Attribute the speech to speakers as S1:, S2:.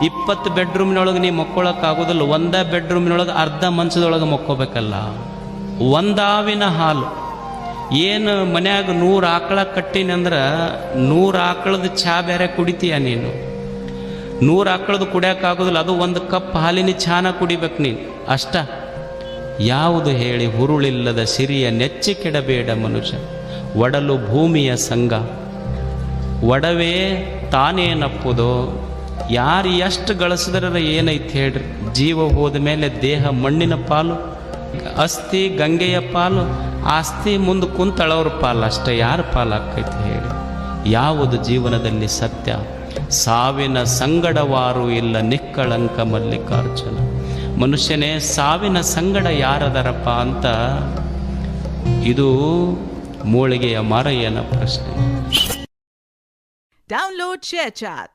S1: 20 ಬೆಡ್ರೂಮ್ನೊಳಗೆ ನೀ ಮಕ್ಕೊಳಕ್ಕಾಗೋದಿಲ್ಲ. ಒಂದ ಬೆಡ್ರೂಮ್ನೊಳಗೆ ಅರ್ಧ ಮಂಚದೊಳಗೆ ಮಕ್ಕೋಬೇಕಲ್ಲ. ಒಂದಾವಿನ ಹಾಲು ಏನು ಮನ್ಯಾಗ 100 ಆಕಳ ಕಟ್ಟಿನಿ ಅಂದ್ರೆ 100 ಆಕಳದ ಚಹಾ ಬೇರೆ ಕುಡಿತೀಯ ನೀನು. 100 ಆಕಳದು ಕುಡಿಯೋಕ್ಕಾಗೋದಿಲ್ಲ. ಅದು 1 ಕಪ್ ಹಾಲಿನ ಚಾನ ಕುಡಿಬೇಕು ನೀನು ಅಷ್ಟ. ಯಾವುದು ಹೇಳಿ ಹುರುಳಿಲ್ಲದ ಸಿರಿಯ ನೆಚ್ಚಿ ಕೆಡಬೇಡ ಮನುಷ್ಯ. ಒಡಲು ಭೂಮಿಯ ಸಂಗ ಒಡವೇ ತಾನೇನಪ್ಪುದೋ. ಯಾರು ಎಷ್ಟು ಗಳಿಸಿದ್ರ ಏನೈತೆ ಹೇಳ್ರಿ. ಜೀವ ಹೋದ ಮೇಲೆ ದೇಹ ಮಣ್ಣಿನ ಪಾಲು, ಅಸ್ಥಿ ಗಂಗೆಯ ಪಾಲು, ಆಸ್ತಿ ಮುಂದೆ ಕುಂತಳವ್ರ ಪಾಲು ಅಷ್ಟೇ. ಯಾರ ಪಾಲಾಕೈತಿ ಹೇಳಿ. ಯಾವುದು ಜೀವನದಲ್ಲಿ ಸತ್ಯ? ಸಾವಿನ ಸಂಗಡವಾರು ಇಲ್ಲ ನಿಕ್ಕಳಂಕ ಮಲ್ಲಿಕಾರ್ಜುನ. ಮನುಷ್ಯನೇ ಸಾವಿನ ಸಂಗಡ ಯಾರದರಪ್ಪ ಅಂತ ಇದು ಮೂಳಿಗೆಯ ಮಾರಯ್ಯನ ಪ್ರಶ್ನೆ.
S2: Download ShareChat.